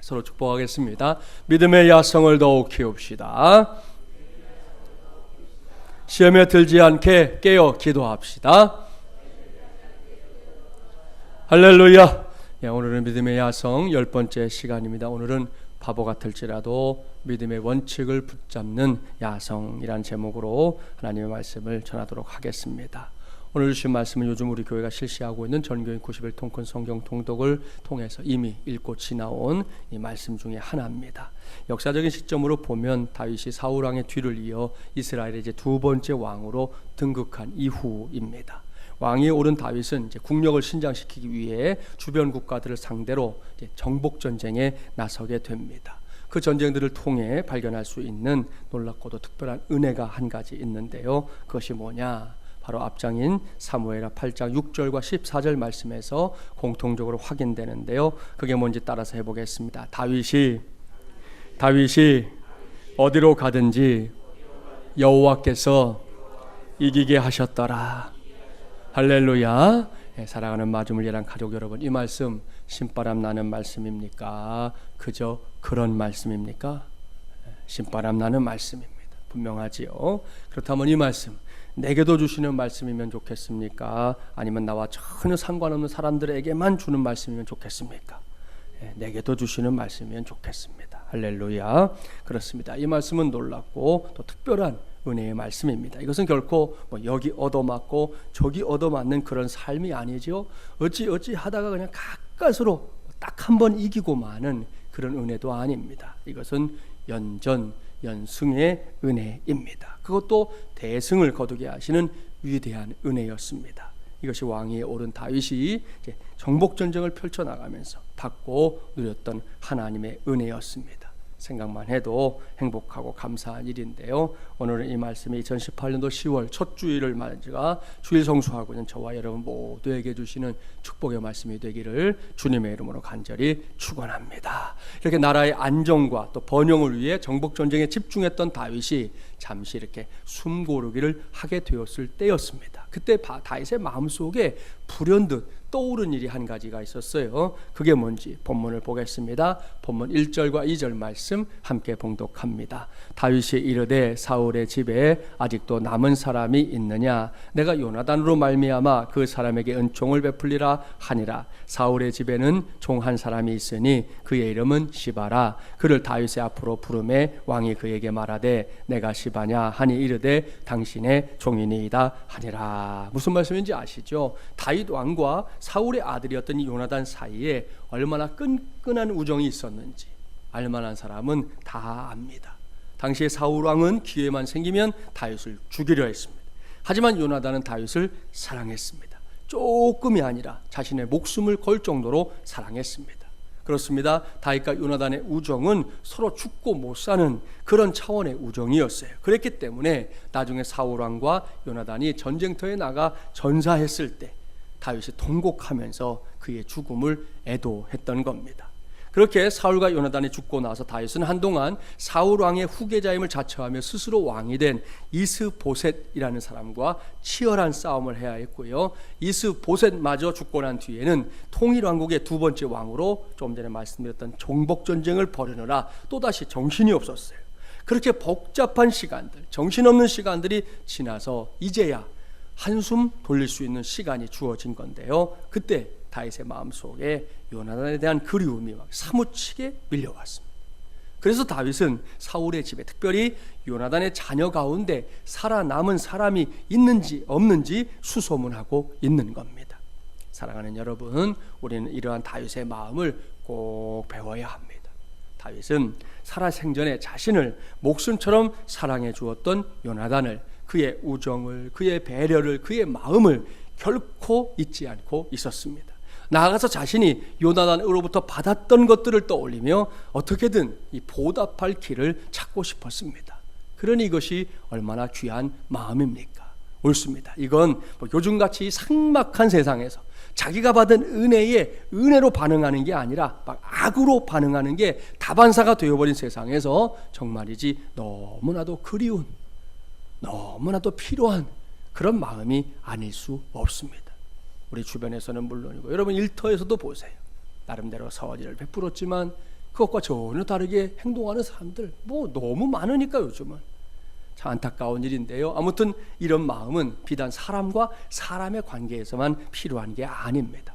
서로 축복하겠습니다. 믿음의 야성을 더욱 키웁시다. 시험에 들지 않게 깨어 기도합시다. 할렐루야. 오늘은 믿음의 야성 10번째 시간입니다. 오늘은 바보 같을지라도 믿음의 원칙을 붙잡는 야성이라는 제목으로 하나님의 말씀을 전하도록 하겠습니다. 오늘 주신 말씀은 요즘 우리 교회가 실시하고 있는 전교인 90일 통큰 성경 통독을 통해서 이미 읽고 지나온 이 말씀 중에 하나입니다. 역사적인 시점으로 보면 다윗이 사울 왕의 뒤를 이어 이스라엘의 이제 두 번째 왕으로 등극한 이후입니다. 왕이 오른 다윗은 이제 국력을 신장시키기 위해 주변 국가들을 상대로 이제 정복 전쟁에 나서게 됩니다. 그 전쟁들을 통해 발견할 수 있는 놀랍고도 특별한 은혜가 한 가지 있는데요. 그것이 뭐냐? 바로 앞장인 사무엘하 8장 6절과 14절 말씀에서 공통적으로 확인되는데요. 그게 뭔지 따라서 해보겠습니다. 다윗이 어디로 가든지 여호와께서 이기게 하셨더라. 할렐루야. 사랑하는 마중물 예랑 가족 여러분, 이 말씀 신바람 나는 말씀입니까? 그저 그런 말씀입니까? 신바람 나는 말씀입니다. 분명하지요. 그렇다면 이 말씀 내게도 주시는 말씀이면 좋겠습니까? 아니면 나와 전혀 상관없는 사람들에게만 주는 말씀이면 좋겠습니까? 내게도 주시는 말씀이면 좋겠습니다. 할렐루야. 그렇습니다. 이 말씀은 놀랍고 또 특별한 은혜의 말씀입니다. 이것은 결코 여기 얻어맞고 저기 얻어맞는 그런 삶이 아니죠. 어찌 하다가 그냥 가까스로 딱 한 번 이기고 마는 그런 은혜도 아닙니다. 이것은 연승의 은혜입니다. 그것도 대승을 거두게 하시는 위대한 은혜였습니다. 이것이 왕위에 오른 다윗이 정복 전쟁을 펼쳐나가면서 받고 누렸던 하나님의 은혜였습니다. 생각만 해도 행복하고 감사한 일인데요. 오늘은 이 말씀이 2018년도 10월 첫 주일을 맞아 주일 성수하고 있는 저와 여러분 모두에게 주시는 축복의 말씀이 되기를 주님의 이름으로 간절히 축원합니다. 이렇게 나라의 안정과 또 번영을 위해 정복 전쟁에 집중했던 다윗이 잠시 이렇게 숨 고르기를 하게 되었을 때였습니다. 그때 다윗의 마음속에 불현듯 떠오른 일이 한 가지가 있었어요. 그게 뭔지 본문을 보겠습니다. 본문 1절과 2절 말씀 함께 봉독합니다. 다윗이 이르되 사울의 집에 아직도 남은 사람이 있느냐? 내가 요나단으로 말미암아 그 사람에게 은총을 베풀리라 하니라. 사울의 집에는 종 한 사람이 있으니 그의 이름은 시바라. 그를 다윗의 앞으로 부르매 왕이 그에게 말하되 내가 시바냐 하니 이르되 당신의 종이니이다 하니라. 무슨 말씀인지 아시죠? 다윗 왕과 사울의 아들이었던 이 요나단 사이에 얼마나 끈끈한 우정이 있었는지 알만한 사람은 다 압니다. 당시에 사울 왕은 기회만 생기면 다윗을 죽이려 했습니다. 하지만 요나단은 다윗을 사랑했습니다. 조금이 아니라 자신의 목숨을 걸 정도로 사랑했습니다. 그렇습니다. 다윗과 요나단의 우정은 서로 죽고 못 사는 그런 차원의 우정이었어요. 그랬기 때문에 나중에 사울 왕과 요나단이 전쟁터에 나가 전사했을 때 다윗이 통곡하면서 그의 죽음을 애도했던 겁니다. 그렇게 사울과 요나단이 죽고 나서 다윗은 한동안 사울 왕의 후계자임을 자처하며 스스로 왕이 된 이스보셋이라는 사람과 치열한 싸움을 해야 했고요. 이스보셋마저 죽고 난 뒤에는 통일왕국의 두 번째 왕으로 좀 전에 말씀드렸던 정복전쟁을 벌이느라 또다시 정신이 없었어요. 그렇게 복잡한 시간들, 정신없는 시간들이 지나서 이제야 한숨 돌릴 수 있는 시간이 주어진 건데요. 그때 다윗의 마음속에 요나단에 대한 그리움이 막 사무치게 밀려왔습니다. 그래서 다윗은 사울의 집에, 특별히 요나단의 자녀 가운데 살아남은 사람이 있는지 없는지 수소문하고 있는 겁니다. 사랑하는 여러분, 우리는 이러한 다윗의 마음을 꼭 배워야 합니다. 다윗은 살아생전에 자신을 목숨처럼 사랑해 주었던 요나단을, 그의 우정을, 그의 배려를, 그의 마음을 결코 잊지 않고 있었습니다. 나아가서 자신이 요나단으로부터 받았던 것들을 떠올리며 어떻게든 이 보답할 길을 찾고 싶었습니다. 그러니 이것이 얼마나 귀한 마음입니까? 옳습니다. 이건 요즘같이 삭막한 세상에서 자기가 받은 은혜로 반응하는 게 아니라 막 악으로 반응하는 게 다반사가 되어버린 세상에서 정말이지 너무나도 그리운, 너무나도 필요한 그런 마음이 아닐 수 없습니다. 우리 주변에서는 물론이고 여러분 일터에서도 보세요. 나름대로 선의를 베풀었지만 그것과 전혀 다르게 행동하는 사람들 너무 많으니까 요즘은 참 안타까운 일인데요. 아무튼 이런 마음은 비단 사람과 사람의 관계에서만 필요한 게 아닙니다.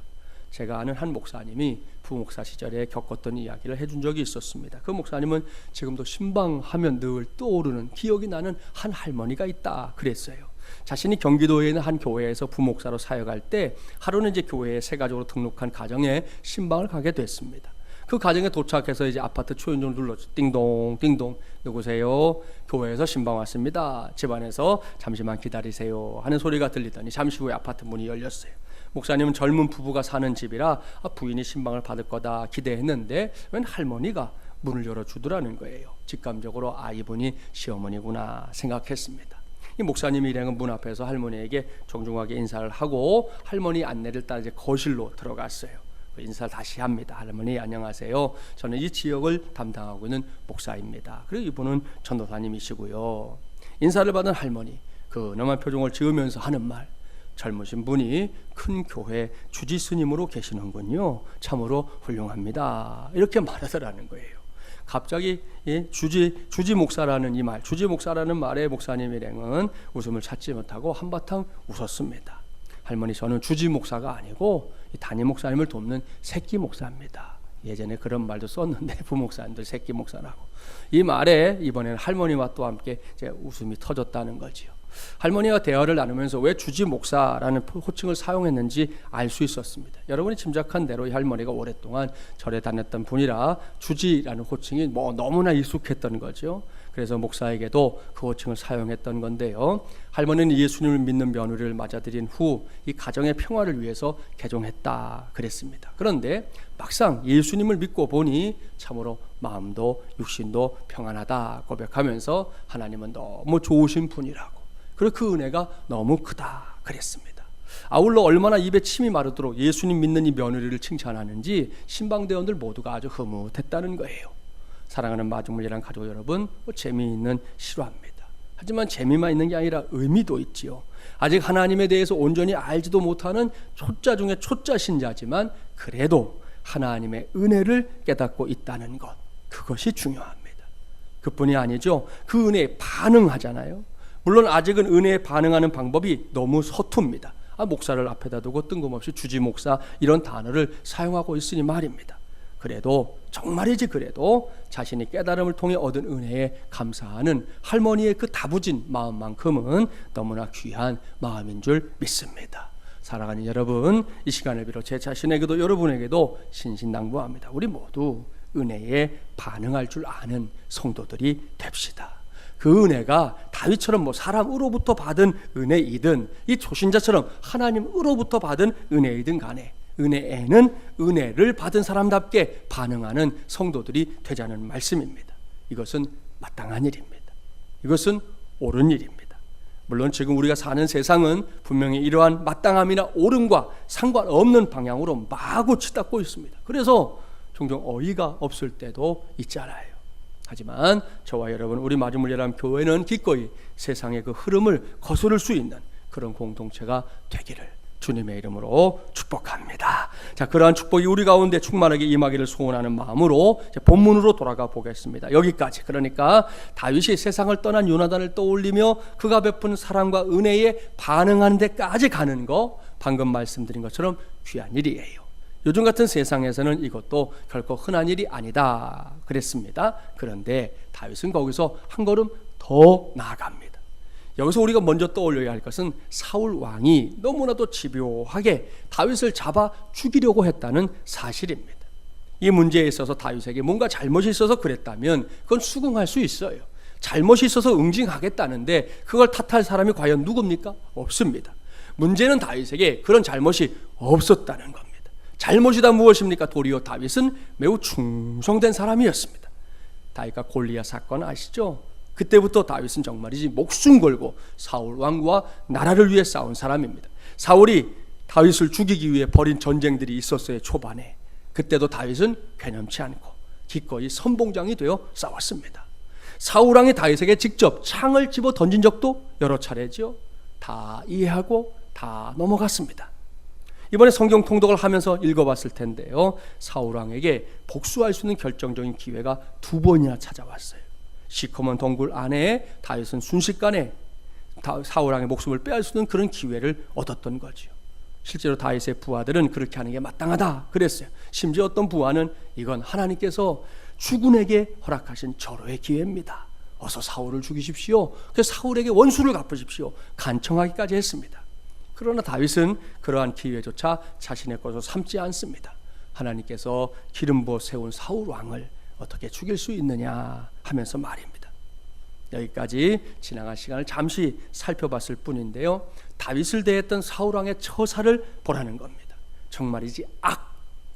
제가 아는 한 목사님이 부목사 시절에 겪었던 이야기를 해준 적이 있었습니다. 그 목사님은 지금도 신방하면 늘 떠오르는 기억이 나는 한 할머니가 있다 그랬어요. 자신이 경기도에 있는 한 교회에서 부목사로 사역할 때 하루는 이제 교회에 새 가족으로 등록한 가정에 신방을 가게 됐습니다. 그 가정에 도착해서 이제 아파트 초인종을 눌렀죠. 띵동 띵동. 누구세요? 교회에서 신방 왔습니다. 집안에서 잠시만 기다리세요 하는 소리가 들리더니 잠시 후에 아파트 문이 열렸어요. 목사님은 젊은 부부가 사는 집이라 부인이 신방을 받을 거다 기대했는데 웬 할머니가 문을 열어주더라는 거예요. 직감적으로 이분이 시어머니구나 생각했습니다. 이 목사님이 일행은 문 앞에서 할머니에게 정중하게 인사를 하고 할머니 안내를 따라 이제 거실로 들어갔어요. 인사를 다시 합니다. 할머니 안녕하세요. 저는 이 지역을 담당하고 있는 목사입니다. 그리고 이분은 전도사님이시고요. 인사를 받은 할머니 근엄한 표정을 지으면서 하는 말, 젊으신 분이 큰 교회 주지 스님으로 계시는군요. 참으로 훌륭합니다. 이렇게 말하더라는 거예요. 갑자기 주지 목사라는 이 말, 주지 목사라는 말에 목사님 일행은 웃음을 찾지 못하고 한바탕 웃었습니다. 할머니 저는 주지 목사가 아니고 담임 목사님을 돕는 새끼 목사입니다. 예전에 그런 말도 썼는데 부목사님들 새끼 목사라고. 이 말에 이번에는 할머니와 또 함께 이제 웃음이 터졌다는 거지요. 할머니와 대화를 나누면서 왜 주지 목사라는 호칭을 사용했는지 알 수 있었습니다. 여러분이 짐작한 대로 이 할머니가 오랫동안 절에 다녔던 분이라 주지라는 호칭이 너무나 익숙했던 거죠. 그래서 목사에게도 그 호칭을 사용했던 건데요. 할머니는 예수님을 믿는 며느리를 맞아들인 후 이 가정의 평화를 위해서 개종했다 그랬습니다. 그런데 막상 예수님을 믿고 보니 참으로 마음도 육신도 평안하다 고백하면서 하나님은 너무 좋으신 분이라고, 그리고 그 은혜가 너무 크다 그랬습니다. 아울러 얼마나 입에 침이 마르도록 예수님 믿는 이 며느리를 칭찬하는지 신방대원들 모두가 아주 흐뭇했다는 거예요. 사랑하는 마중물이란 가족 여러분, 재미있는 실화입니다. 하지만 재미만 있는 게 아니라 의미도 있지요. 아직 하나님에 대해서 온전히 알지도 못하는 초짜 중에 초짜 신자지만 그래도 하나님의 은혜를 깨닫고 있다는 것, 그것이 중요합니다. 그뿐이 아니죠. 그 은혜에 반응하잖아요. 물론 아직은 은혜에 반응하는 방법이 너무 서툽니다. 목사를 앞에다 두고 뜬금없이 주지 목사 이런 단어를 사용하고 있으니 말입니다. 그래도 정말이지 그래도 자신이 깨달음을 통해 얻은 은혜에 감사하는 할머니의 그 다부진 마음만큼은 너무나 귀한 마음인 줄 믿습니다. 사랑하는 여러분, 이 시간을 빌어 제 자신에게도 여러분에게도 신신당부합니다. 우리 모두 은혜에 반응할 줄 아는 성도들이 됩시다. 그 은혜가 다윗처럼 사람으로부터 받은 은혜이든 이 초신자처럼 하나님으로부터 받은 은혜이든 간에 은혜에는 은혜를 받은 사람답게 반응하는 성도들이 되자는 말씀입니다. 이것은 마땅한 일입니다. 이것은 옳은 일입니다. 물론 지금 우리가 사는 세상은 분명히 이러한 마땅함이나 옳음과 상관없는 방향으로 마구 치닫고 있습니다. 그래서 종종 어이가 없을 때도 있잖아요. 하지만 저와 여러분, 우리 마중물예람 교회는 기꺼이 세상의 그 흐름을 거스를 수 있는 그런 공동체가 되기를 주님의 이름으로 축복합니다. 자, 그러한 축복이 우리 가운데 충만하게 임하기를 소원하는 마음으로 이제 본문으로 돌아가 보겠습니다. 여기까지. 그러니까 다윗이 세상을 떠난 요나단을 떠올리며 그가 베푼 사랑과 은혜에 반응하는 데까지 가는 거, 방금 말씀드린 것처럼 귀한 일이에요. 요즘 같은 세상에서는 이것도 결코 흔한 일이 아니다 그랬습니다. 그런데 다윗은 거기서 한 걸음 더 나아갑니다. 여기서 우리가 먼저 떠올려야 할 것은 사울 왕이 너무나도 집요하게 다윗을 잡아 죽이려고 했다는 사실입니다. 이 문제에 있어서 다윗에게 뭔가 잘못이 있어서 그랬다면 그건 수긍할 수 있어요. 잘못이 있어서 응징하겠다는데 그걸 탓할 사람이 과연 누굽니까? 없습니다. 문제는 다윗에게 그런 잘못이 없었다는 겁니다. 잘못이다 무엇입니까? 도리어 다윗은 매우 충성된 사람이었습니다. 다윗과 골리앗 사건 아시죠? 그때부터 다윗은 정말이지 목숨 걸고 사울 왕과 나라를 위해 싸운 사람입니다. 사울이 다윗을 죽이기 위해 벌인 전쟁들이 있었어요. 초반에. 그때도 다윗은 괴념치 않고 기꺼이 선봉장이 되어 싸웠습니다. 사울 왕이 다윗에게 직접 창을 집어 던진 적도 여러 차례죠. 다 이해하고 다 넘어갔습니다. 이번에 성경 통독을 하면서 읽어봤을 텐데요, 사울 왕에게 복수할 수 있는 결정적인 기회가 2번이나 찾아왔어요. 시커먼 동굴 안에 다윗은 순식간에 사울 왕의 목숨을 빼앗을 수 있는 그런 기회를 얻었던 거죠. 실제로 다윗의 부하들은 그렇게 하는 게 마땅하다 그랬어요. 심지어 어떤 부하는 이건 하나님께서 주군에게 허락하신 절호의 기회입니다. 어서 사울을 죽이십시오. 그래서 사울에게 원수를 갚으십시오. 간청하기까지 했습니다. 그러나 다윗은 그러한 기회조차 자신의 것으로 삼지 않습니다. 하나님께서 기름 부어 세운 사울 왕을 어떻게 죽일 수 있느냐 하면서 말입니다. 여기까지 지나간 시간을 잠시 살펴봤을 뿐인데요, 다윗을 대했던 사울 왕의 처사를 보라는 겁니다. 정말이지 악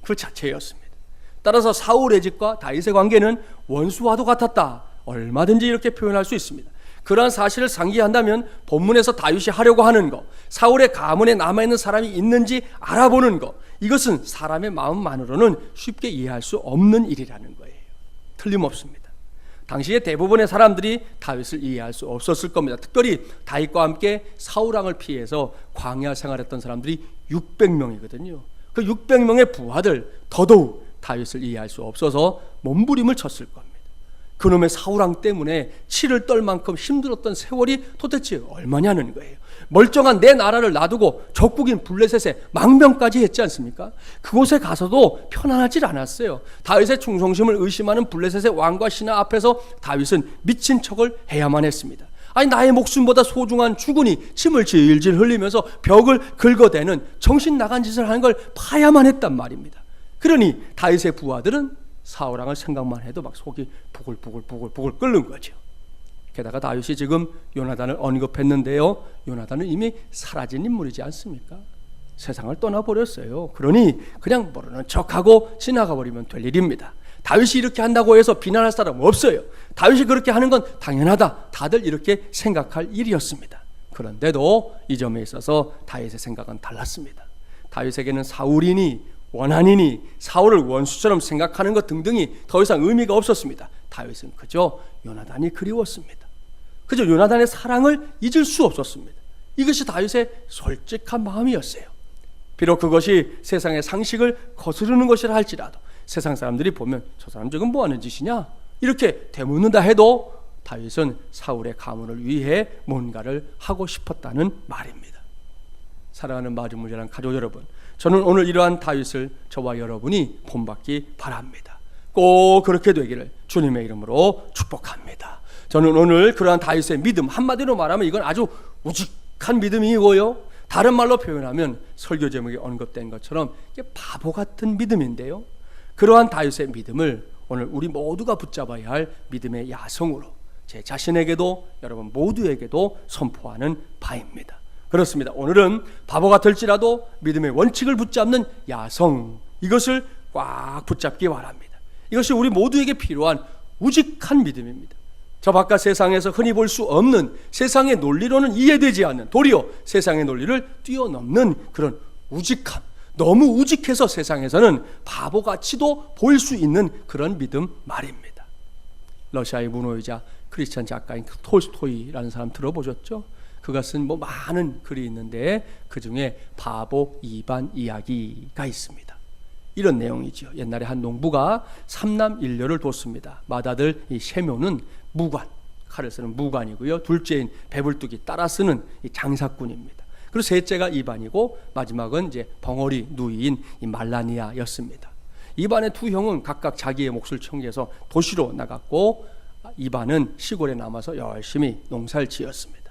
그 자체였습니다. 따라서 사울의 집과 다윗의 관계는 원수와도 같았다, 얼마든지 이렇게 표현할 수 있습니다. 그러한 사실을 상기한다면 본문에서 다윗이 하려고 하는 것, 사울의 가문에 남아있는 사람이 있는지 알아보는 것, 이것은 사람의 마음만으로는 쉽게 이해할 수 없는 일이라는 거예요. 틀림없습니다. 당시에 대부분의 사람들이 다윗을 이해할 수 없었을 겁니다. 특별히 다윗과 함께 사울 왕을 피해서 광야 생활했던 사람들이 600명이거든요. 그 600명의 부하들 더더욱 다윗을 이해할 수 없어서 몸부림을 쳤을 겁니다. 그놈의 사울 왕 때문에 치를 떨 만큼 힘들었던 세월이 도대체 얼마냐는 거예요. 멀쩡한 내 나라를 놔두고 적국인 블레셋에 망명까지 했지 않습니까? 그곳에 가서도 편안하질 않았어요. 다윗의 충성심을 의심하는 블레셋의 왕과 신하 앞에서 다윗은 미친 척을 해야만 했습니다. 아니, 나의 목숨보다 소중한 주군이 침을 질질 흘리면서 벽을 긁어대는 정신 나간 짓을 하는 걸 봐야만 했단 말입니다. 그러니 다윗의 부하들은 사울 왕을 생각만 해도 막 속이 부글부글 끓는 거죠. 게다가 다윗이 지금 요나단을 언급했는데요, 요나단은 이미 사라진 인물이지 않습니까? 세상을 떠나버렸어요. 그러니 그냥 모르는 척하고 지나가 버리면 될 일입니다. 다윗이 이렇게 한다고 해서 비난할 사람 없어요. 다윗이 그렇게 하는 건 당연하다, 다들 이렇게 생각할 일이었습니다. 그런데도 이 점에 있어서 다윗의 생각은 달랐습니다. 다윗에게는 사울이니 원한이니 사울을 원수처럼 생각하는 것 등등이 더 이상 의미가 없었습니다. 다윗은 그저 요나단이 그리웠습니다. 그저 요나단의 사랑을 잊을 수 없었습니다. 이것이 다윗의 솔직한 마음이었어요. 비록 그것이 세상의 상식을 거스르는 것이라 할지라도 세상 사람들이 보면 저 사람 지금 뭐하는 짓이냐 이렇게 되묻는다 해도 다윗은 사울의 가문을 위해 뭔가를 하고 싶었다는 말입니다. 사랑하는 마주무자란 가족 여러분, 저는 오늘 이러한 다윗을 저와 여러분이 본받기 바랍니다. 꼭 그렇게 되기를 주님의 이름으로 축복합니다. 저는 오늘 그러한 다윗의 믿음, 한마디로 말하면 이건 아주 우직한 믿음이고요, 다른 말로 표현하면 설교 제목에 언급된 것처럼 이게 바보 같은 믿음인데요, 그러한 다윗의 믿음을 오늘 우리 모두가 붙잡아야 할 믿음의 야성으로 제 자신에게도 여러분 모두에게도 선포하는 바입니다. 그렇습니다. 오늘은 바보 같을지라도 믿음의 원칙을 붙잡는 야성, 이것을 꽉 붙잡기 바랍니다. 이것이 우리 모두에게 필요한 우직한 믿음입니다. 저 바깥 세상에서 흔히 볼 수 없는, 세상의 논리로는 이해되지 않는, 도리어 세상의 논리를 뛰어넘는 그런 우직함, 너무 우직해서 세상에서는 바보같이도 보일 수 있는 그런 믿음 말입니다. 러시아의 문호이자 크리스찬 작가인 톨스토이라는 사람 들어보셨죠? 그가 쓴 많은 글이 있는데 그 중에 바보 2반 이야기가 있습니다. 이런 내용이죠. 옛날에 한 농부가 3남 1녀를 뒀습니다. 맏아들 이 세묘는 무관, 칼을 쓰는 무관이고요, 둘째인 배불뚝이 따라 쓰는 이 장사꾼입니다. 그리고 셋째가 이반이고 마지막은 이제 벙어리 누이인 이 말라니아였습니다. 이반의 두 형은 각각 자기의 몫을 청지해서 도시로 나갔고 이반은 시골에 남아서 열심히 농사를 지었습니다.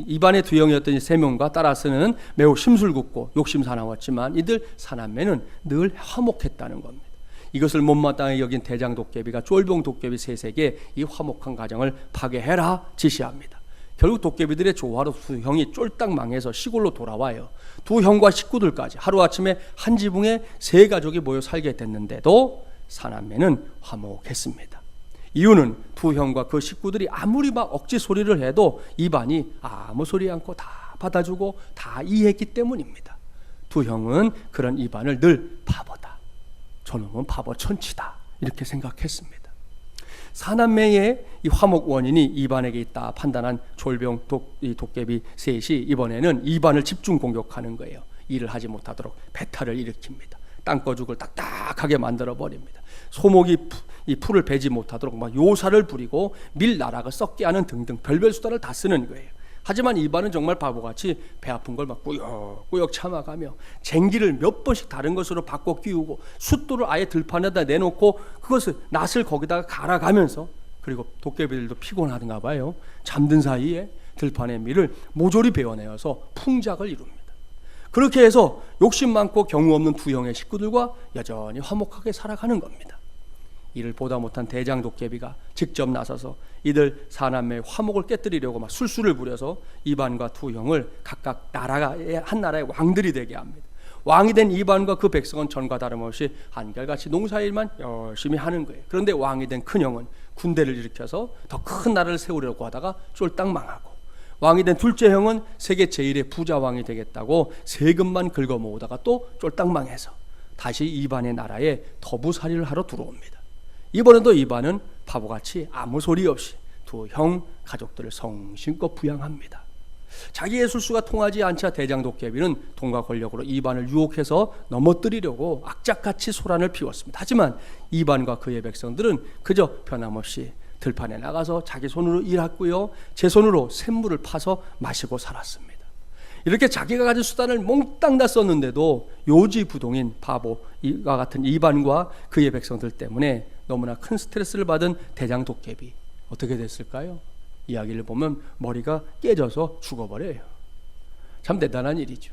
이반의 두 형이었던 세 명과 따라서는 매우 심술궂고 욕심사나웠지만 이들 사남매는 늘 화목했다는 겁니다. 이것을 못마땅히 여긴 대장 도깨비가 쫄병 도깨비 셋에게 이 화목한 가정을 파괴해라 지시합니다. 결국 도깨비들의 조화로 두 형이 쫄딱 망해서 시골로 돌아와요. 두 형과 식구들까지 하루아침에 한 지붕에 세 가족이 모여 살게 됐는데도 사남매는 화목했습니다. 이유는 두 형과 그 식구들이 아무리 막 억지 소리를 해도 이반이 아무 소리 않고 다 받아주고 다 이해했기 때문입니다. 두 형은 그런 이반을 늘 바보다, 저놈은 바보 천치다 이렇게 생각했습니다. 사남매의 이 화목 원인이 이반에게 있다 판단한 졸병 도깨비 셋이 이번에는 이반을 집중 공격하는 거예요. 일을 하지 못하도록 배탈을 일으킵니다. 땅거죽을 딱딱하게 만들어 버립니다. 소목이 이 풀을 베지 못하도록 막 요사를 부리고 밀나락을 썩게 하는 등등 별별 수단을 다 쓰는 거예요. 하지만 이반은 정말 바보같이 배 아픈 걸 막 꾸역꾸역 참아가며 쟁기를 몇 번씩 다른 것으로 바꿔 끼우고 숫돌을 아예 들판에다 내놓고 그것을 낫을 거기다가 갈아가면서, 그리고 도깨비들도 피곤하던가 봐요. 잠든 사이에 들판의 밀을 모조리 베어내어서 풍작을 이룹니다. 그렇게 해서 욕심 많고 경우 없는 두 형의 식구들과 여전히 화목하게 살아가는 겁니다. 이를 보다 못한 대장 도깨비가 직접 나서서 이들 사남매의 화목을 깨뜨리려고 막 술수를 부려서 이반과 두 형을 각각 한 나라의 왕들이 되게 합니다. 왕이 된 이반과 그 백성은 전과 다름없이 한결같이 농사일만 열심히 하는 거예요. 그런데 왕이 된 큰형은 군대를 일으켜서 더 큰 나라를 세우려고 하다가 쫄딱 망하고, 왕이 된 둘째 형은 세계 제1의 부자 왕이 되겠다고 세금만 긁어 모으다가 또 쫄딱 망해서 다시 이반의 나라에 더부살이를 하러 들어옵니다. 이번에도 이반은 바보같이 아무 소리 없이 두 형 가족들을 성심껏 부양합니다. 자기의 술수가 통하지 않자 대장 도깨비는 돈과 권력으로 이반을 유혹해서 넘어뜨리려고 악착같이 소란을 피웠습니다. 하지만 이반과 그의 백성들은 그저 변함없이 들판에 나가서 자기 손으로 일했고요, 제 손으로 샘물을 파서 마시고 살았습니다. 이렇게 자기가 가진 수단을 몽땅 다 썼는데도 요지부동인 바보와 같은 이반과 그의 백성들 때문에 너무나 큰 스트레스를 받은 대장 도깨비, 어떻게 됐을까요? 이야기를 보면 머리가 깨져서 죽어버려요. 참 대단한 일이죠.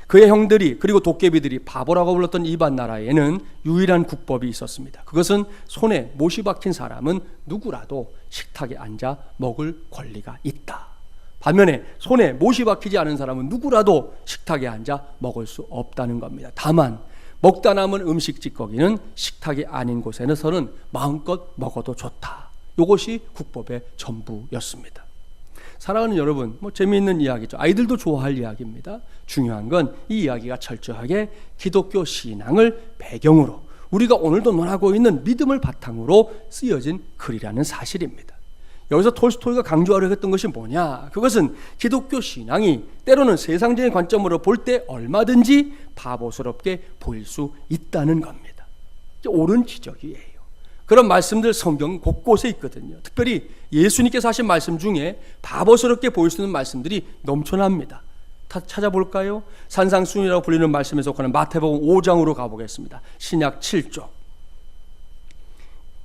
그의 형들이 그리고 도깨비들이 바보라고 불렀던 이반 나라에는 유일한 국법이 있었습니다. 그것은 손에 못이 박힌 사람은 누구라도 식탁에 앉아 먹을 권리가 있다. 반면에 손에 못이 박히지 않은 사람은 누구라도 식탁에 앉아 먹을 수 없다는 겁니다. 다만 먹다 남은 음식 찌꺼기는 식탁이 아닌 곳에서는 마음껏 먹어도 좋다. 이것이 국법의 전부였습니다. 사랑하는 여러분, 재미있는 이야기죠. 아이들도 좋아할 이야기입니다. 중요한 건 이 이야기가 철저하게 기독교 신앙을 배경으로, 우리가 오늘도 논하고 있는 믿음을 바탕으로 쓰여진 글이라는 사실입니다. 여기서 톨스토이가 강조하려 했던 것이 뭐냐? 그것은 기독교 신앙이 때로는 세상적인 관점으로 볼 때 얼마든지 바보스럽게 보일 수 있다는 겁니다. 옳은 지적이에요. 그런 말씀들 성경 곳곳에 있거든요. 특별히 예수님께서 하신 말씀 중에 바보스럽게 보일 수 있는 말씀들이 넘쳐납니다. 다 찾아볼까요? 산상순이라고 불리는 말씀에 속하는 마태복음 5장으로 가보겠습니다. 신약 7조.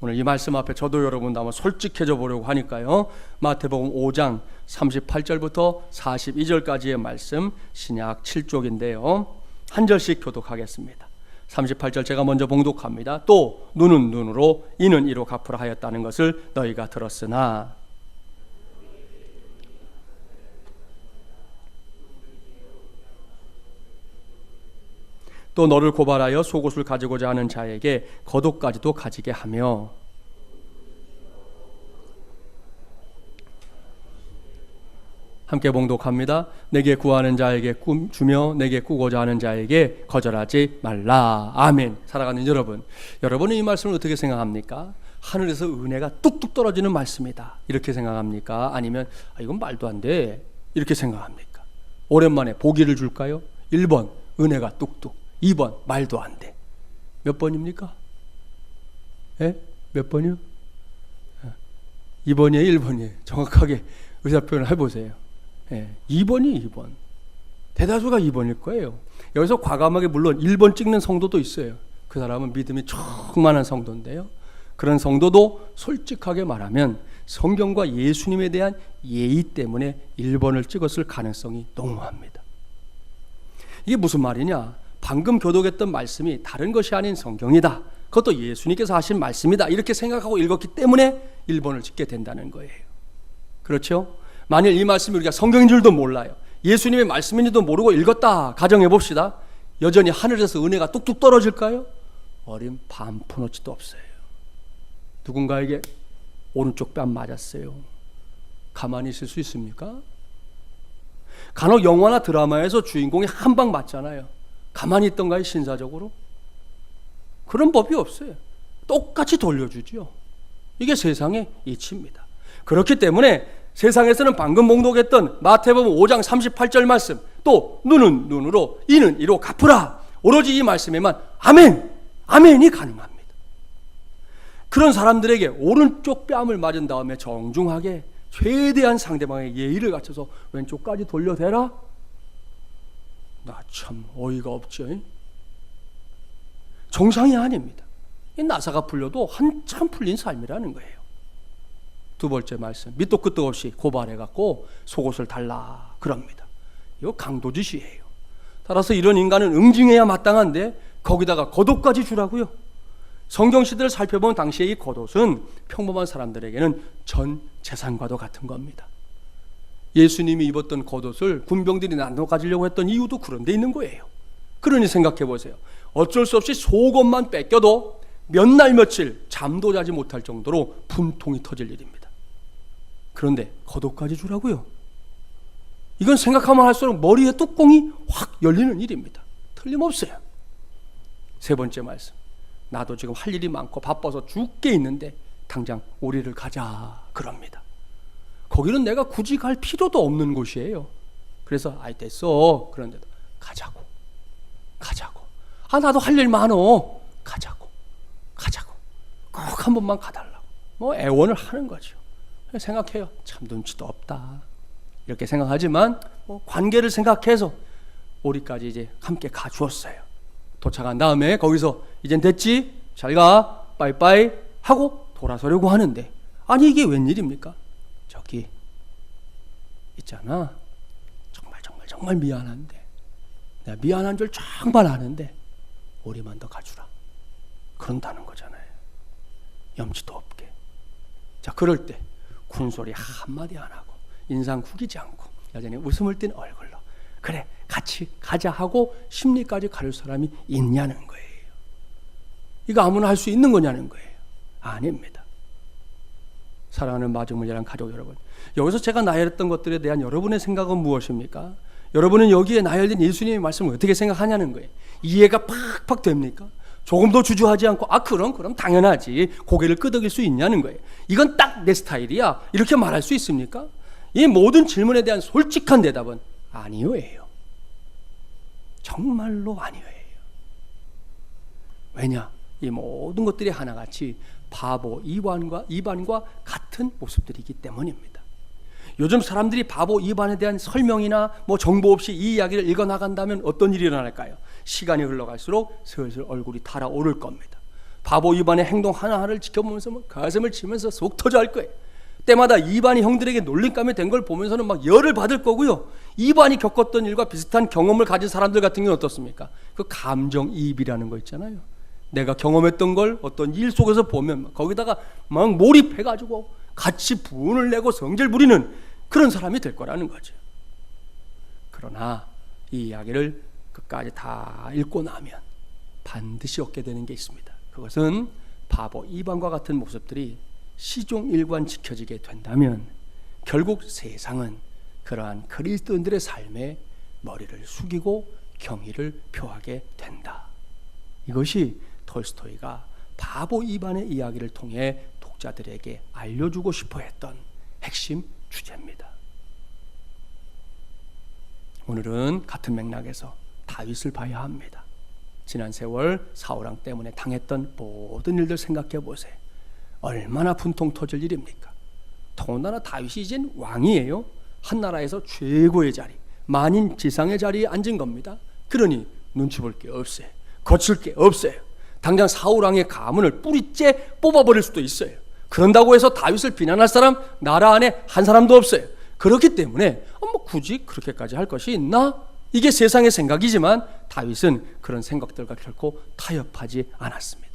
오늘 이 말씀 앞에 저도 여러분도 한번 솔직해져 보려고 하니까요. 마태복음 5장 38절부터 42절까지의 말씀, 신약 7쪽인데요. 한 절씩 교독하겠습니다. 38절 제가 먼저 봉독합니다. 또 눈은 눈으로 이는 이로 갚으라 하였다는 것을 너희가 들었으나 또 너를 고발하여 속옷을 가지고자 하는 자에게 겉옷까지도 가지게 하며, 함께 봉독합니다. 내게 구하는 자에게 주며 내게 꾸고자 하는 자에게 거절하지 말라. 아멘. 사랑하는 여러분, 여러분은 이 말씀을 어떻게 생각합니까? 하늘에서 은혜가 뚝뚝 떨어지는 말씀이다 이렇게 생각합니까? 아니면 이건 말도 안 돼 이렇게 생각합니까? 오랜만에 보기를 줄까요? 1번 은혜가 뚝뚝, 2번 말도 안 돼. 몇 번입니까? 몇 번이요? 2번이에요? 1번이에요? 정확하게 의사표현을 해보세요. 2번이 2번. 대다수가 2번일 거예요. 여기서 과감하게 물론 1번 찍는 성도도 있어요. 그 사람은 믿음이 충만한 성도인데요. 그런 성도도 솔직하게 말하면 성경과 예수님에 대한 예의 때문에 1번을 찍었을 가능성이 농후합니다. 이게 무슨 말이냐? 방금 교독했던 말씀이 다른 것이 아닌 성경이다. 그것도 예수님께서 하신 말씀이다. 이렇게 생각하고 읽었기 때문에 1번을 찍게 된다는 거예요. 그렇죠? 만일 이 말씀이 우리가 성경인 줄도 몰라요. 예수님의 말씀인지도 모르고 읽었다 가정해 봅시다. 여전히 하늘에서 은혜가 뚝뚝 떨어질까요? 어린 반푼어치도 없어요. 누군가에게 오른쪽 뺨 맞았어요. 가만히 있을 수 있습니까? 간혹 영화나 드라마에서 주인공이 한 방 맞잖아요. 가만히 있던가요? 신사적으로? 그런 법이 없어요. 똑같이 돌려주죠. 이게 세상의 이치입니다. 그렇기 때문에 세상에서는 방금 봉독했던 마태복음 5장 38절 말씀, 또 눈은 눈으로 이는 이로 갚으라. 오로지 이 말씀에만 아멘, 아멘이 가능합니다. 그런 사람들에게 오른쪽 뺨을 맞은 다음에 정중하게 최대한 상대방의 예의를 갖춰서 왼쪽까지 돌려대라? 나 참 어이가 없죠. 정상이 아닙니다. 이 나사가 풀려도 한참 풀린 삶이라는 거예요. 두 번째 말씀, 밑도 끝도 없이 고발해갖고 속옷을 달라 그럽니다. 이거 강도짓이에요. 따라서 이런 인간은 응징해야 마땅한데 거기다가 겉옷까지 주라고요. 성경 시대를 살펴보면 당시에 이 겉옷은 평범한 사람들에게는 전 재산과도 같은 겁니다. 예수님이 입었던 겉옷을 군병들이 나눠 가지려고 했던 이유도 그런 데 있는 거예요. 그러니 생각해 보세요. 어쩔 수 없이 속옷만 뺏겨도 몇 날 며칠 잠도 자지 못할 정도로 분통이 터질 일입니다. 그런데 겉옷까지 주라고요? 이건 생각하면 할수록 머리에 뚜껑이 확 열리는 일입니다. 틀림없어요. 세 번째 말씀, 나도 지금 할 일이 많고 바빠서 죽게 있는데 당장 우리를 가자 그럽니다. 거기는 내가 굳이 갈 필요도 없는 곳이에요. 그래서 아이 됐어. 그런데도 가자고. 나도 할 일 많어. 가자고. 꼭 한 번만 가달라고. 뭐 애원을 하는 거죠. 생각해요. 참 눈치도 없다. 이렇게 생각하지만 관계를 생각해서 우리까지 이제 함께 가주었어요. 도착한 다음에 거기서 이젠 됐지? 잘 가. 빠이빠이 하고 돌아서려고 하는데 아니 이게 웬일입니까? 저기 있잖아. 정말 미안한데 내가 미안한 줄 정말 아는데 우리만 더 가주라. 그런다는 거잖아요. 염치도 없게. 자, 그럴 때 군소리 한마디 안 하고 인상 구기지 않고 여전히 웃음을 띤 얼굴로 그래 같이 가자 하고 심리까지 가릴 사람이 있냐는 거예요. 이거 아무나 할 수 있는 거냐는 거예요. 아닙니다. 사랑하는 마중물이란 가족 여러분, 여기서 제가 나열했던 것들에 대한 여러분의 생각은 무엇입니까? 여러분은 여기에 나열된 예수님의 말씀을 어떻게 생각하냐는 거예요. 이해가 팍팍 됩니까? 조금 더 주저하지 않고 그럼 당연하지 고개를 끄덕일 수 있냐는 거예요. 이건 딱 내 스타일이야 이렇게 말할 수 있습니까? 이 모든 질문에 대한 솔직한 대답은 아니요예요. 정말로 아니요예요. 왜냐? 이 모든 것들이 하나같이 바보 이반과 같은 모습들이기 때문입니다. 요즘 사람들이 바보 이반에 대한 설명이나 정보 없이 이 이야기를 읽어나간다면 어떤 일이 일어날까요? 시간이 흘러갈수록 슬슬 얼굴이 달아오를 겁니다. 바보 이반의 행동 하나하나를 지켜보면서 가슴을 치면서 속 터져 할 거예요. 때마다 이반이 형들에게 놀림감이 된 걸 보면서는 막 열을 받을 거고요. 이반이 겪었던 일과 비슷한 경험을 가진 사람들 같은 경우는 어떻습니까? 그 감정이입이라는 거 있잖아요. 내가 경험했던 걸 어떤 일 속에서 보면 거기다가 막 몰입해가지고 같이 분을 내고 성질 부리는 그런 사람이 될 거라는 거죠. 그러나 이 이야기를 끝까지 다 읽고 나면 반드시 얻게 되는 게 있습니다. 그것은 바보 이반과 같은 모습들이 시종일관 지켜지게 된다면 결국 세상은 그러한 그리스도인들의 삶에 머리를 숙이고 경의를 표하게 된다. 이것이 톨스토이가 바보 이반의 이야기를 통해 독자들에게 알려주고 싶어 했던 핵심 주제입니다. 오늘은 같은 맥락에서 다윗을 봐야 합니다. 지난 세월 사울왕 때문에 당했던 모든 일들 생각해 보세요. 얼마나 분통 터질 일입니까? 더군다나 다윗이 이젠 왕이에요. 한 나라에서 최고의 자리, 만인 지상의 자리에 앉은 겁니다. 그러니 눈치 볼 게 없어요. 거칠 게 없어요. 당장 사울왕의 가문을 뿌리째 뽑아버릴 수도 있어요. 그런다고 해서 다윗을 비난할 사람 나라 안에 한 사람도 없어요. 그렇기 때문에 굳이 그렇게까지 할 것이 있나? 이게 세상의 생각이지만 다윗은 그런 생각들과 결코 타협하지 않았습니다.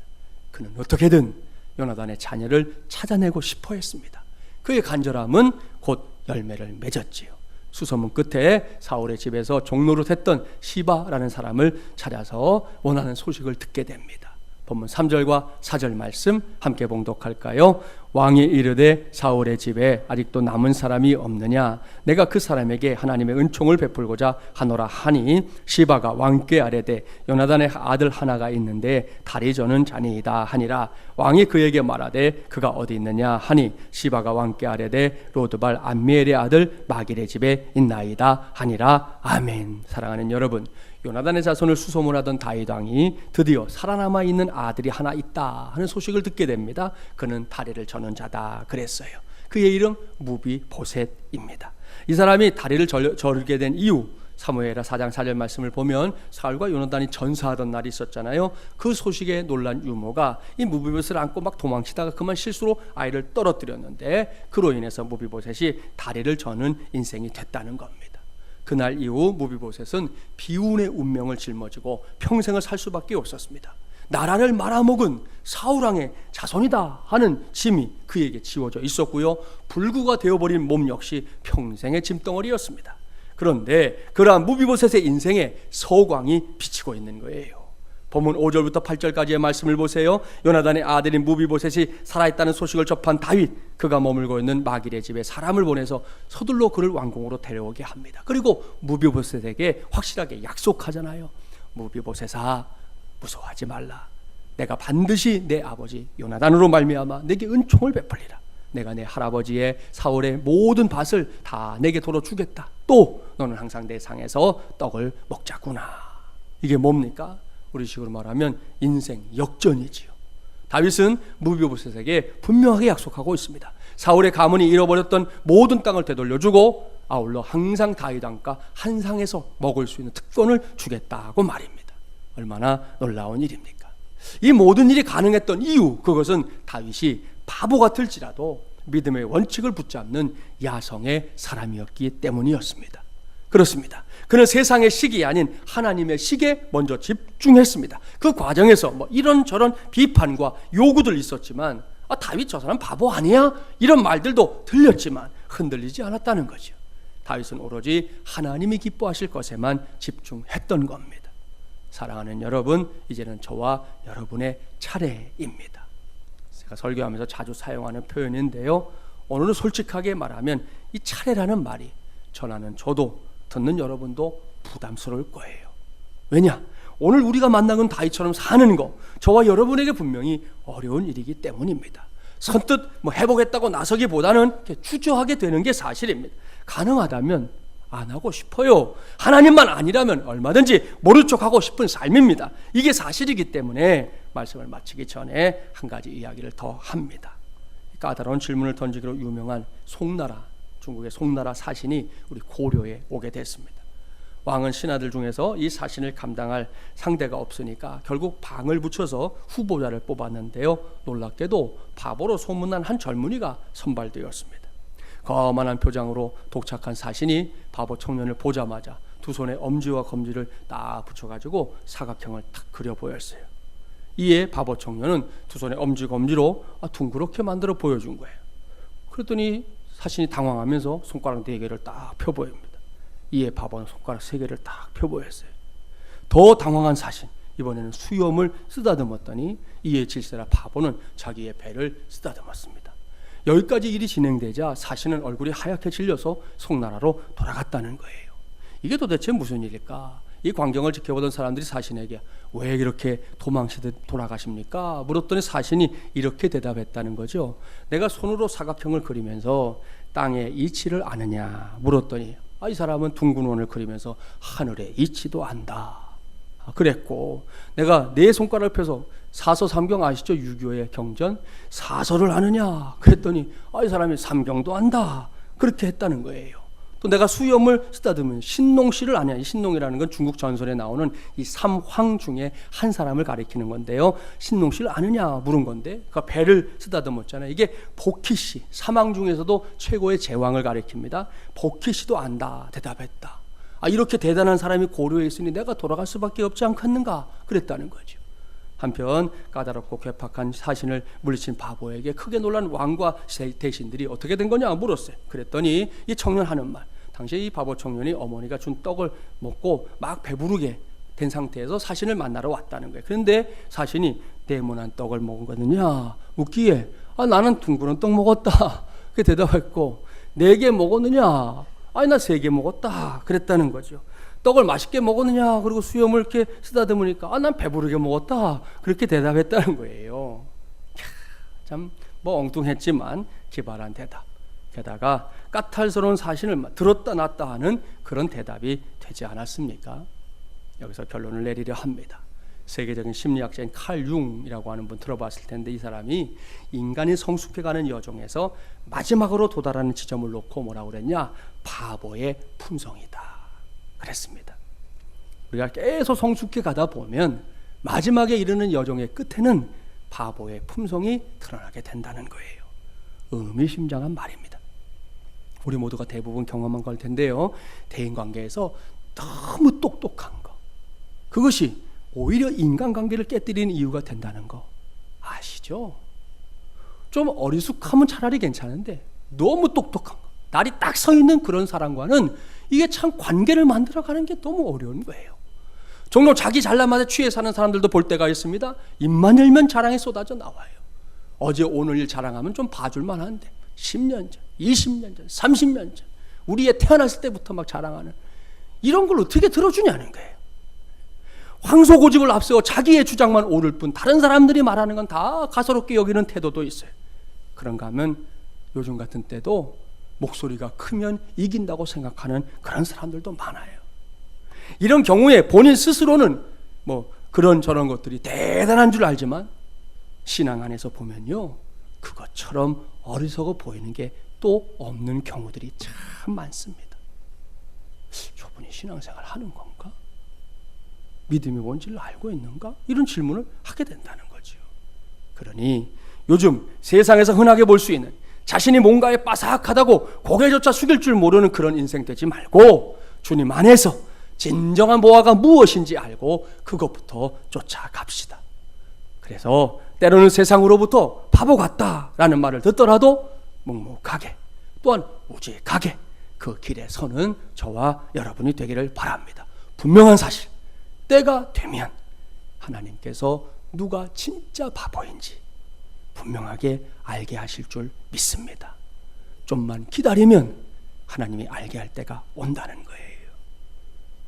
그는 어떻게든 요나단의 자녀를 찾아내고 싶어 했습니다. 그의 간절함은 곧 열매를 맺었지요. 수소문 끝에 사울의 집에서 종노릇했던 시바라는 사람을 찾아서 원하는 소식을 듣게 됩니다. 본문 3절과 4절 말씀 함께 봉독할까요? 왕이 이르되 사울의 집에 아직도 남은 사람이 없느냐? 내가 그 사람에게 하나님의 은총을 베풀고자 하노라 하니 시바가 왕께 아뢰되 요나단의 아들 하나가 있는데 다리 저는 자니이다 하니라. 왕이 그에게 말하되 그가 어디 있느냐 하니 시바가 왕께 아뢰되 로드발 암미엘의 아들 마길의 집에 있나이다 하니라. 아멘. 사랑하는 여러분, 요나단의 자손을 수소문하던 다윗 왕이 드디어 살아남아 있는 아들이 하나 있다 하는 소식을 듣게 됩니다. 그는 다리를 저는 자다 그랬어요. 그의 이름 무비보셋입니다. 이 사람이 다리를 저르게 된 이유, 사무엘하 4장 4절 말씀을 보면 사울과 요나단이 전사하던 날이 있었잖아요. 그 소식에 놀란 유모가 이 무비보셋을 안고 막 도망치다가 그만 실수로 아이를 떨어뜨렸는데 그로 인해서 무비보셋이 다리를 저는 인생이 됐다는 겁니다. 그날 이후 무비보셋은 비운의 운명을 짊어지고 평생을 살 수밖에 없었습니다. 나라를 말아먹은 사울왕의 자손이다 하는 짐이 그에게 지워져 있었고요, 불구가 되어버린 몸 역시 평생의 짐덩어리였습니다. 그런데 그러한 무비보셋의 인생에 서광이 비치고 있는 거예요. 본문 5절부터 8절까지의 말씀을 보세요. 요나단의 아들인 무비보셋이 살아있다는 소식을 접한 다윗, 그가 머물고 있는 마길의 집에 사람을 보내서 서둘러 그를 왕궁으로 데려오게 합니다. 그리고 무비보셋에게 확실하게 약속하잖아요. 무비보셋아, 무서워하지 말라. 내가 반드시 내 아버지 요나단으로 말미암아 내게 은총을 베풀리라. 내가 내 할아버지의 사울의 모든 밭을 다 내게 도로 주겠다. 또 너는 항상 내 상에서 떡을 먹자꾸나. 이게 뭡니까? 우리식으로 말하면 인생 역전이지요. 다윗은 무비보셋에게 분명하게 약속하고 있습니다. 사울의 가문이 잃어버렸던 모든 땅을 되돌려주고 아울러 항상 다윗 왕과 한 상에서 먹을 수 있는 특권을 주겠다고 말입니다. 얼마나 놀라운 일입니까? 이 모든 일이 가능했던 이유, 그것은 다윗이 바보 같을지라도 믿음의 원칙을 붙잡는 야성의 사람이었기 때문이었습니다. 그렇습니다. 그는 세상의 식이 아닌 하나님의 식에 먼저 집중했습니다. 그 과정에서 이런저런 비판과 요구들 있었지만 다윗 저 사람 바보 아니야? 이런 말들도 들렸지만 흔들리지 않았다는 거죠. 다윗은 오로지 하나님이 기뻐하실 것에만 집중했던 겁니다. 사랑하는 여러분, 이제는 저와 여러분의 차례입니다. 제가 설교하면서 자주 사용하는 표현인데요, 오늘은 솔직하게 말하면 이 차례라는 말이 전하는 저도 듣는 여러분도 부담스러울 거예요. 왜냐? 오늘 우리가 만난 건 다윗처럼 사는 거, 저와 여러분에게 분명히 어려운 일이기 때문입니다. 선뜻 해보겠다고 나서기보다는 주저하게 되는 게 사실입니다. 가능하다면 안 하고 싶어요. 하나님만 아니라면 얼마든지 모른 척하고 싶은 삶입니다. 이게 사실이기 때문에 말씀을 마치기 전에 한 가지 이야기를 더 합니다. 까다로운 질문을 던지기로 유명한 송나라, 중국의 송나라 사신이 우리 고려에 오게 됐습니다. 왕은 신하들 중에서 이 사신을 감당할 상대가 없으니까 결국 방을 붙여서 후보자를 뽑았는데요, 놀랍게도 바보로 소문난 한 젊은이가 선발되었습니다. 거만한 표정으로 독착한 사신이 바보 청년을 보자마자 두 손에 엄지와 검지를 딱 붙여가지고 사각형을 딱 그려 보였어요. 이에 바보 청년은 두 손에 엄지 검지로 둥그렇게 만들어 보여준 거예요. 그랬더니 사신이 당황하면서 손가락 4개를 딱 펴보입니다. 이에 바보는 손가락 3개를 딱 펴보였어요. 더 당황한 사신, 이번에는 수염을 쓰다듬었더니 이에 질세라 바보는 자기의 배를 쓰다듬었습니다. 여기까지 일이 진행되자 사신은 얼굴이 하얗게 질려서 송나라로 돌아갔다는 거예요. 이게 도대체 무슨 일일까? 이 광경을 지켜보던 사람들이 사신에게 왜 이렇게 도망치듯 돌아가십니까? 물었더니 사신이 이렇게 대답했다는 거죠. 내가 손으로 사각형을 그리면서 땅의 이치를 아느냐 물었더니 이 사람은 둥근 원을 그리면서 하늘의 이치도 안다 그랬고, 내가 네 손가락을 펴서 사서 삼경 아시죠? 유교의 경전 사서를 아느냐 그랬더니 이 사람이 삼경도 안다 그렇게 했다는 거예요. 또 내가 수염을 쓰다듬으면 신농씨를 아냐. 이 신농이라는 건 중국 전설에 나오는 이 삼황 중에 한 사람을 가리키는 건데요, 신농씨를 아느냐 물은 건데 그 배를 쓰다듬었잖아요. 이게 복희씨, 삼황 중에서도 최고의 제왕을 가리킵니다. 복희씨도 안다 대답했다. 이렇게 대단한 사람이 고려에 있으니 내가 돌아갈 수밖에 없지 않겠는가 그랬다는 거죠. 한편 까다롭고 괴팍한 사신을 물리친 바보에게 크게 놀란 왕과 대신들이 어떻게 된 거냐 물었어요. 그랬더니 이 청년 하는 말, 당시 이 바보 청년이 어머니가 준 떡을 먹고 막 배부르게 된 상태에서 사신을 만나러 왔다는 거예요. 그런데 사신이 네모난 떡을 먹었느냐 묻기에 나는 둥그런 떡 먹었다 그렇게 대답했고 4개 먹었느냐 아니 나 3개 먹었다 그랬다는 거죠. 떡을 맛있게 먹었느냐 그리고 수염을 이렇게 쓰다듬으니까 난 배부르게 먹었다 그렇게 대답했다는 거예요. 참 뭐 엉뚱했지만 기발한 대답, 게다가 까탈스러운 사실을 들었다 놨다 하는 그런 대답이 되지 않았습니까? 여기서 결론을 내리려 합니다. 세계적인 심리학자인 칼 융이라고 하는 분 들어봤을 텐데, 이 사람이 인간이 성숙해가는 여정에서 마지막으로 도달하는 지점을 놓고 뭐라고 그랬냐? 바보의 품성이다 그랬습니다. 우리가 계속 성숙해 가다 보면 마지막에 이르는 여정의 끝에는 바보의 품성이 드러나게 된다는 거예요. 의미심장한 말입니다. 우리 모두가 대부분 경험한 걸 텐데요, 대인관계에서 너무 똑똑한 거, 그것이 오히려 인간관계를 깨뜨리는 이유가 된다는 거 아시죠? 좀 어리숙하면 차라리 괜찮은데 너무 똑똑한 거, 날이 딱 서 있는 그런 사람과는 이게 참 관계를 만들어가는 게 너무 어려운 거예요. 종종 자기 잘난 맛에 취해 사는 사람들도 볼 때가 있습니다. 입만 열면 자랑이 쏟아져 나와요. 어제 오늘 일 자랑하면 좀 봐줄만 한데 10년 전, 20년 전, 30년 전 우리 애 태어났을 때부터 막 자랑하는 이런 걸 어떻게 들어주냐는 거예요. 황소고집을 앞세워 자기의 주장만 옳을 뿐 다른 사람들이 말하는 건 다 가소롭게 여기는 태도도 있어요. 그런가 하면 요즘 같은 때도 목소리가 크면 이긴다고 생각하는 그런 사람들도 많아요. 이런 경우에 본인 스스로는 뭐 그런 저런 것들이 대단한 줄 알지만 신앙 안에서 보면요, 그것처럼 어리석어 보이는 게 또 없는 경우들이 참 많습니다. 저분이 신앙생활 하는 건가? 믿음이 뭔지를 알고 있는가? 이런 질문을 하게 된다는 거죠. 그러니 요즘 세상에서 흔하게 볼 수 있는 자신이 뭔가에 빠삭하다고 고개조차 숙일 줄 모르는 그런 인생 되지 말고 주님 안에서 진정한 보화가 무엇인지 알고 그것부터 쫓아갑시다. 그래서 때로는 세상으로부터 바보 같다라는 말을 듣더라도 묵묵하게, 또한 우직하게 그 길에 서는 저와 여러분이 되기를 바랍니다. 분명한 사실, 때가 되면 하나님께서 누가 진짜 바보인지 분명하게 알게 하실 줄 믿습니다. 좀만 기다리면 하나님이 알게 할 때가 온다는 거예요.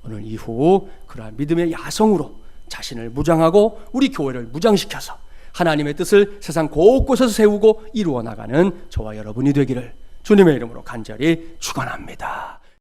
오늘 이후 그러한 믿음의 야성으로 자신을 무장하고 우리 교회를 무장시켜서 하나님의 뜻을 세상 곳곳에서 세우고 이루어 나가는 저와 여러분이 되기를 주님의 이름으로 간절히 축원합니다.